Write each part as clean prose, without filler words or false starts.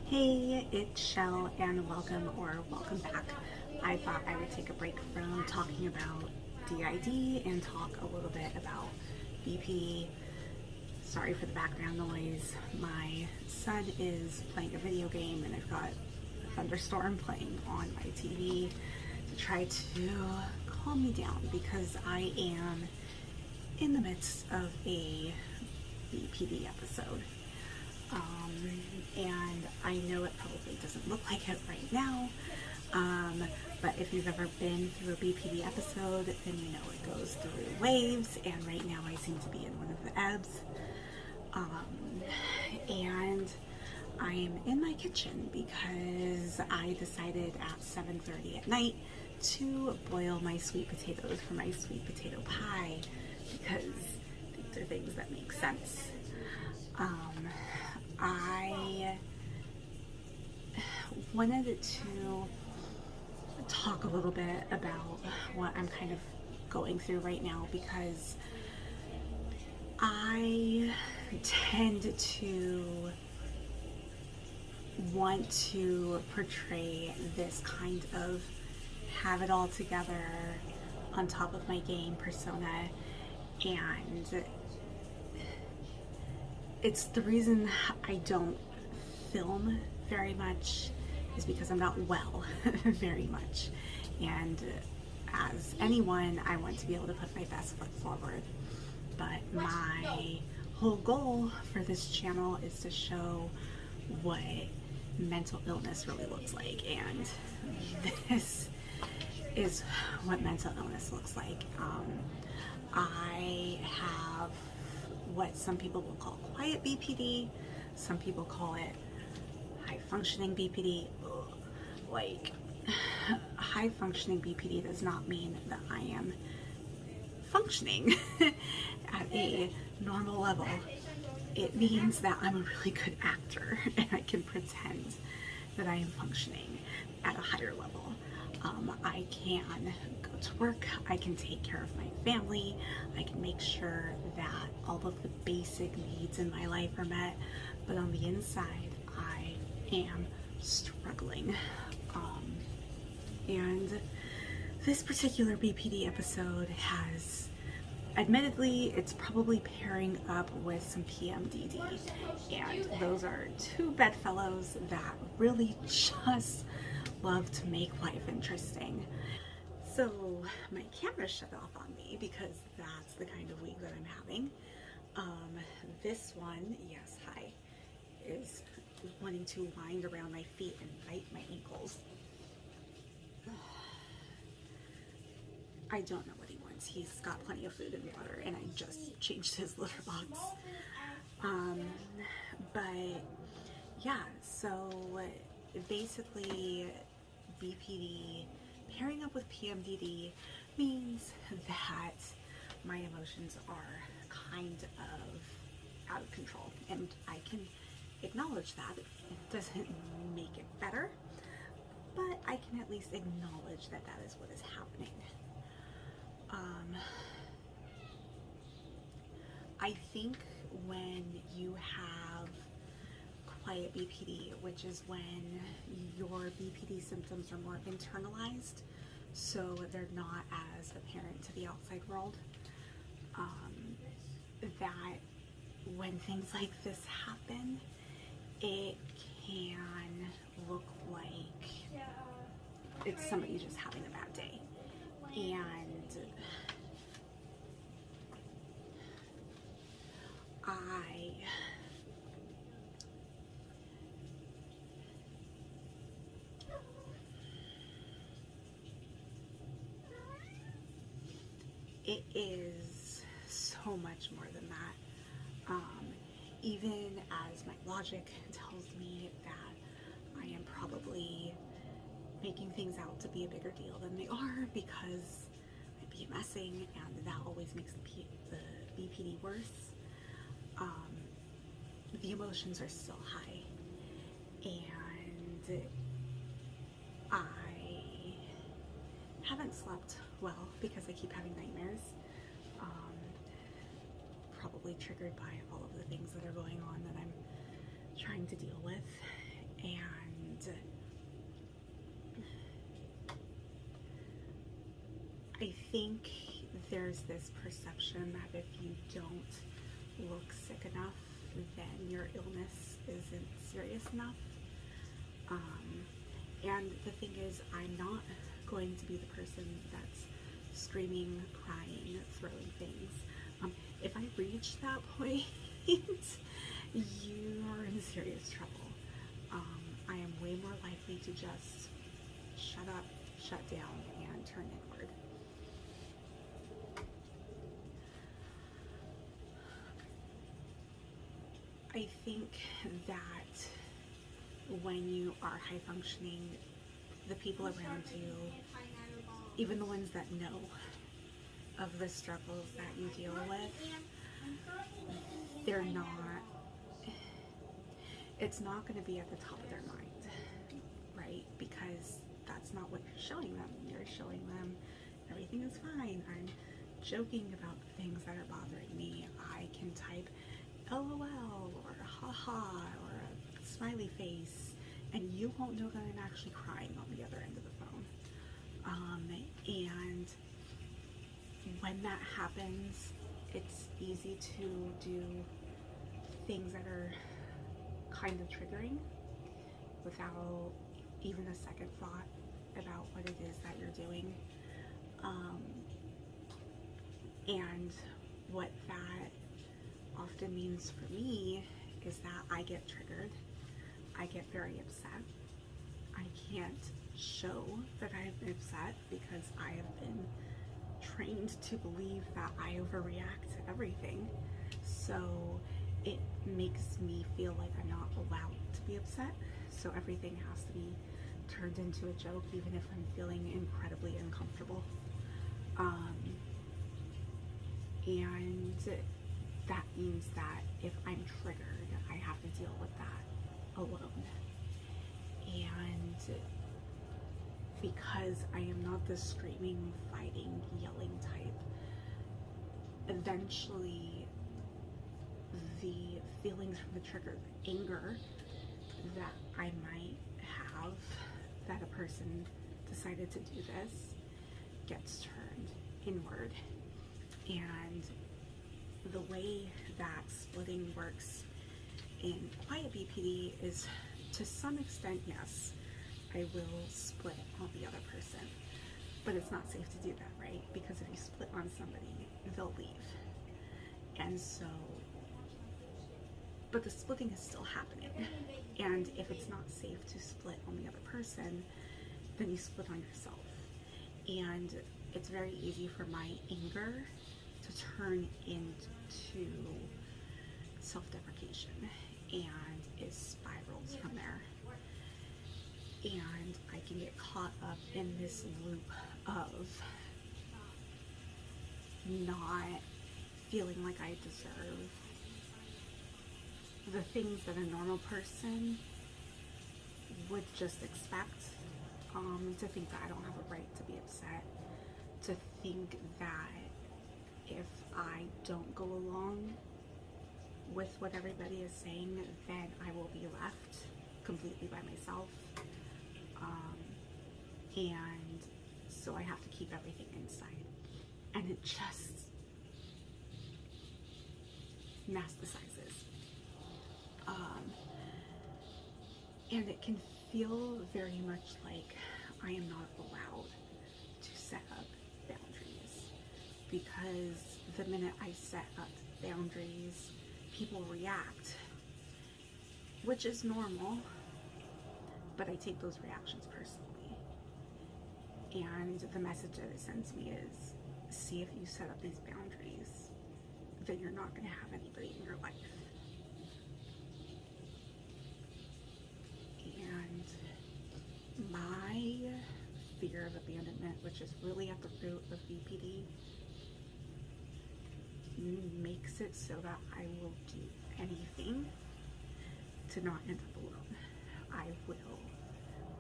Hey, it's Shell, and welcome back. I thought I would take a break from talking about DID and talk a little bit about BPD. Sorry for the background noise. My son is playing a video game and I've got a thunderstorm playing on my TV to try to calm me down because I am in the midst of a BPD episode. And I know it probably doesn't look like it right now, but if you've ever been through a BPD episode, then you know it goes through waves, and right now I seem to be in one of the ebbs. And I'm in my kitchen because I decided at 7:30 at night to boil my sweet potatoes for my sweet potato pie because these are things that make sense. I wanted to talk a little bit about what I'm kind of going through right now because I tend to want to portray this kind of have it all together on top of my game persona, and it's the reason I don't film very much is because I'm not well very much, and as anyone I want to be able to put my best foot forward, but my whole goal for this channel is to show what mental illness really looks like, and this is what mental illness looks like. I have what some people will call quiet BPD, some people call it high functioning BPD. Like, high functioning BPD does not mean that I am functioning at a normal level. It means that I'm a really good actor and I can pretend that I am functioning at a higher level. I can go to work, I can take care of my family, I can make sure that all of the basic needs in my life are met, but on the inside, I am struggling. And this particular BPD episode has, admittedly, it's probably pairing up with some PMDD, and those are two bedfellows that really just love to make life interesting. So my camera shut off on me because that's the kind of week that I'm having. This one, yes, hi, is wanting to wind around my feet and bite my ankles. I don't know what he wants. He's got plenty of food and water, and I just changed his litter box. But yeah, so basically BPD pairing up with PMDD means that my emotions are kind of out of control, and I can acknowledge that. It doesn't make it better, but I can at least acknowledge that that is what is happening. I think when you have quiet BPD, which is when your BPD symptoms are more internalized, so they're not as apparent to the outside world, that when things like this happen, it can look like it's somebody just having a bad day. And it is so much more than that. Even as my logic tells me that I am probably making things out to be a bigger deal than they are because I'm PMSing, and that always makes the BPD worse. The emotions are still high, and I haven't slept well because I keep having nightmares, probably triggered by all of the things that are going on that I'm trying to deal with. And I think there's this perception that if you don't look sick enough, then your illness isn't serious enough. And the thing is, I'm not going to be the person that's screaming, crying, throwing things. If I reach that point, you are in serious trouble. I am way more likely to just shut up, shut down, and turn inward. I think that when you are high functioning, the people around you, even the ones that know of the struggles that you deal with, they're not, it's not going to be at the top of their mind, right? Because that's not what you're showing them. You're showing them everything is fine. I'm joking about the things that are bothering me. I can type LOL or haha or a smiley face, and you won't know that I'm actually crying on the other end of the phone. And when that happens, it's easy to do things that are kind of triggering without even a second thought about what it is that you're doing. And what that often means for me is that I get triggered. I get very upset. I can't show that I've been upset because I have been trained to believe that I overreact to everything. So it makes me feel like I'm not allowed to be upset. So everything has to be turned into a joke, even if I'm feeling incredibly uncomfortable. And that means that if I'm triggered, I have to deal with that alone. And because I am not the screaming, fighting, yelling type, eventually the feelings from the trigger, the anger that I might have that a person decided to do this, gets turned inward. And the way that splitting works in Quiet BPD is, to some extent, yes, I will split on the other person, but it's not safe to do that, right? Because if you split on somebody, they'll leave. And so, but the splitting is still happening. And if it's not safe to split on the other person, then you split on yourself. And it's very easy for my anger to turn into self-deprecation, and it spirals from there. And I can get caught up in this loop of not feeling like I deserve the things that a normal person would just expect, to think that I don't have a right to be upset, to think that if I don't go along with what everybody is saying, then I will be left completely by myself. And so I have to keep everything inside. And it just nasticizes. And it can feel very much like I am not allowed to set up boundaries, because the minute I set up boundaries, people react, which is normal, but I take those reactions personally. And the message that it sends me is, see, if you set up these boundaries, then you're not going to have anybody in your life. And my fear of abandonment, which is really at the root of BPD, makes it so that I will do anything to not end up alone. I will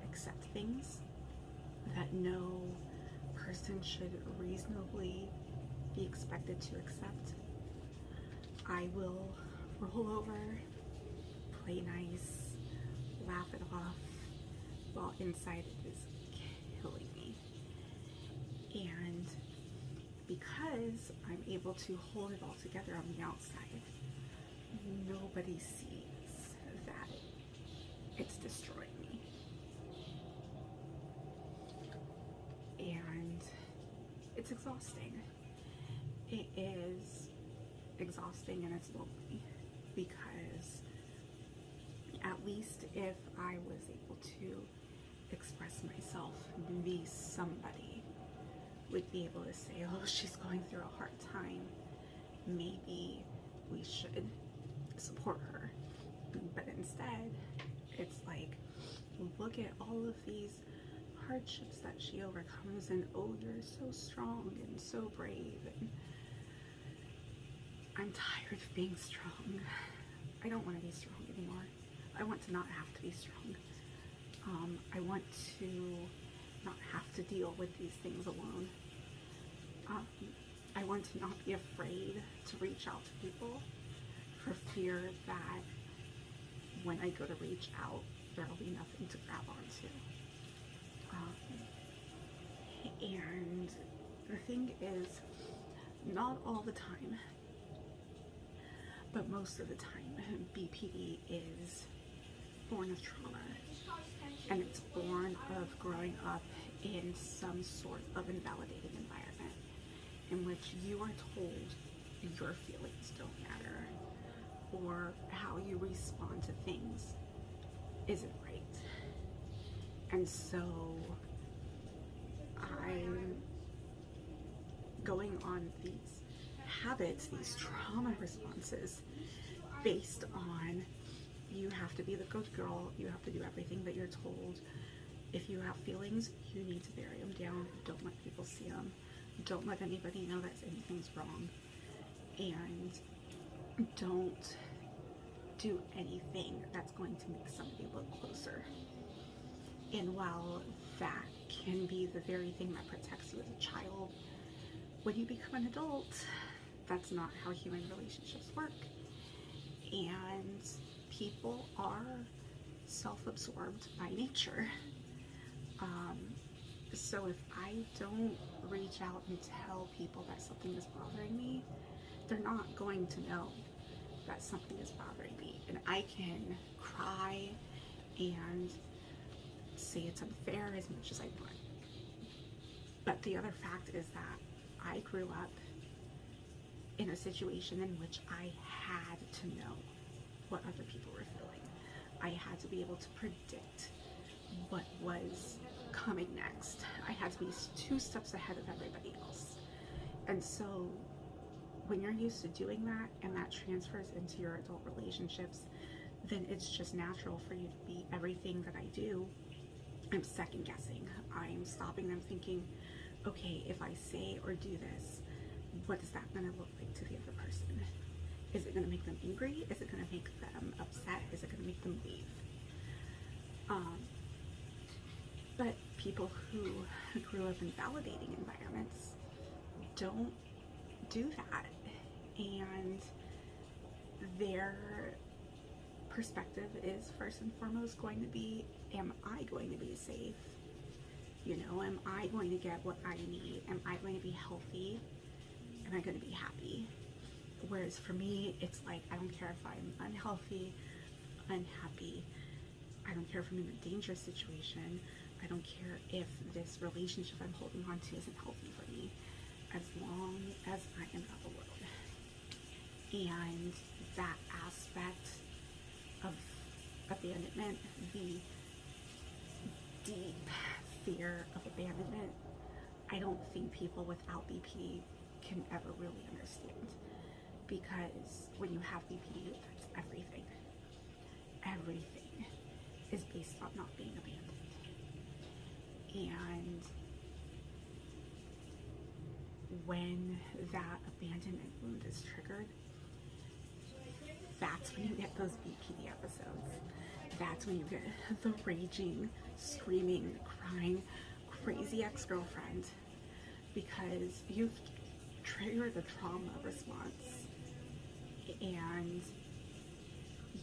accept things that no person should reasonably be expected to accept. I will roll over, play nice, laugh it off, while inside it is killing me. And because I'm able to hold it all together on the outside, nobody sees that it's destroying me. And it's exhausting. It is exhausting and it's lonely, because at least if I was able to express myself, maybe somebody would be able to say, oh, she's going through a hard time, maybe we should support her. But instead, it's like, look at all of these hardships that she overcomes, and oh, you're so strong and so brave. And I'm tired of being strong. I don't want to be strong anymore. I want to not have to be strong. I want to not have to deal with these things alone. I want to not be afraid to reach out to people, for fear that when I go to reach out, there'll be nothing to grab onto. And the thing is, not all the time, but most of the time, BPD is born of trauma, and it's born of growing up in some sort of invalidating environment in which you are told your feelings don't matter, or how you respond to things isn't right. And so I'm going on these habits, these trauma responses, based on, you have to be the good girl, you have to do everything that you're told. If you have feelings, you need to bury them down. Don't let people see them. Don't let anybody know that anything's wrong. And don't do anything that's going to make somebody look closer. And while that can be the very thing that protects you as a child, when you become an adult, that's not how human relationships work. And people are self-absorbed by nature. So if I don't reach out and tell people that something is bothering me, they're not going to know that something is bothering me. And I can cry and say it's unfair as much as I want. But the other fact is that I grew up in a situation in which I had to know what other people were feeling. I had to be able to predict what was coming next. I had to be 2 steps ahead of everybody else. And so when you're used to doing that, and that transfers into your adult relationships, then it's just natural for you to be everything that I do. I'm second guessing. I'm stopping them, thinking, okay, if I say or do this, what is that going to look like to the other person? Is it going to make them angry? Is it going to make them upset? Is it going to make them leave? But people who grew up in validating environments don't do that. And their perspective is first and foremost going to be, am I going to be safe? You know, am I going to get what I need? Am I going to be healthy? Am I going to be happy? Whereas for me, it's like, I don't care if I'm unhealthy, unhappy. I don't care if I'm in a dangerous situation. I don't care if this relationship I'm holding on to isn't healthy for me, as long as I am not alone. And that aspect of abandonment, the deep fear of abandonment, I don't think people without BPD can ever really understand. Because when you have BPD, it affects everything. Everything is based on not being abandoned. And when that abandonment wound is triggered, that's when you get those BPD episodes. That's when you get the raging, screaming, crying, crazy ex-girlfriend, because you've triggered a trauma response and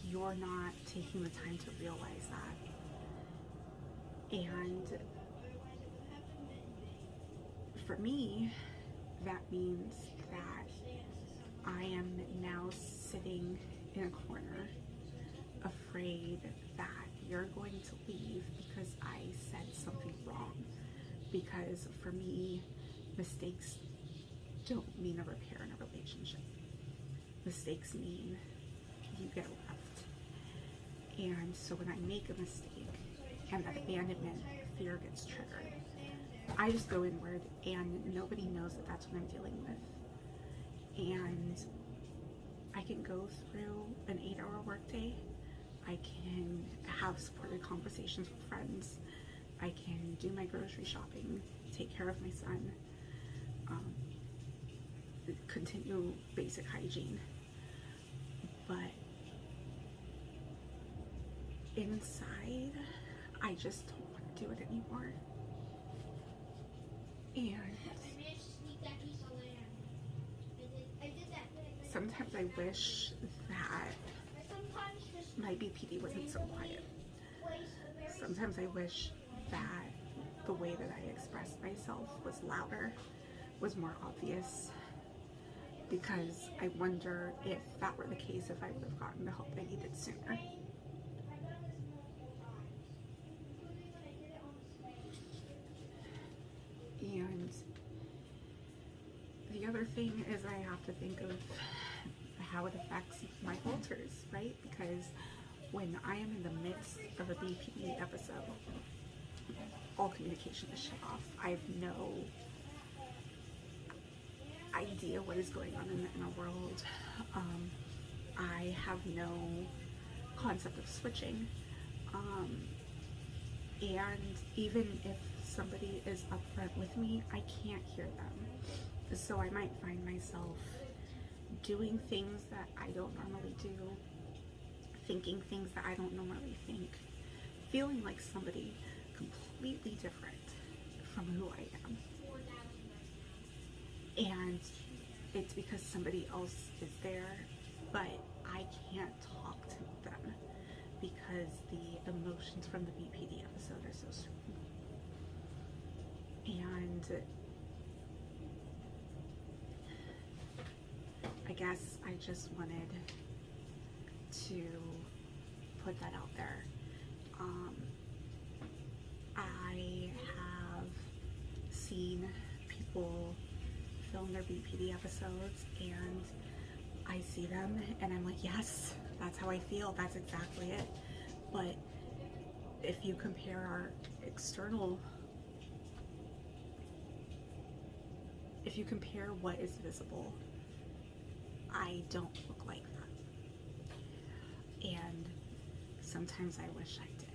you're not taking the time to realize that. And for me, that means that I am now sitting in a corner, afraid that you're going to leave because I said something wrong. Because for me, mistakes don't mean a repair in a relationship. Mistakes mean you get left. And so when I make a mistake and that abandonment fear gets triggered, I just go inward and nobody knows that that's what I'm dealing with. And I can go through an 8-hour workday. I can have supported conversations with friends. I can do my grocery shopping, take care of my son, continue basic hygiene. But inside, I just don't want to do it anymore. And sometimes I wish that my BPD wasn't so quiet. Sometimes I wish that the way that I expressed myself was louder, was more obvious, because I wonder if that were the case, if I would have gotten the help I needed sooner. And the other thing is I have to think of how it affects my alters, right? Because when I am in the midst of a BPD episode, all communication is shut off. I have no idea what is going on in the inner world. I have no concept of switching. And even if somebody is upfront with me, I can't hear them. So I might find myself doing things that I don't normally do, thinking things that I don't normally think, feeling like somebody completely different from who I am. And it's because somebody else is there, but I can't talk to them because the emotions from the BPD episode are so strong. And I guess I just wanted to put that out there. I have seen people film their BPD episodes and I see them and I'm like, yes, that's how I feel, that's exactly it. But if you compare our external, if you compare what is visible, I don't look like that. And sometimes I wish I did.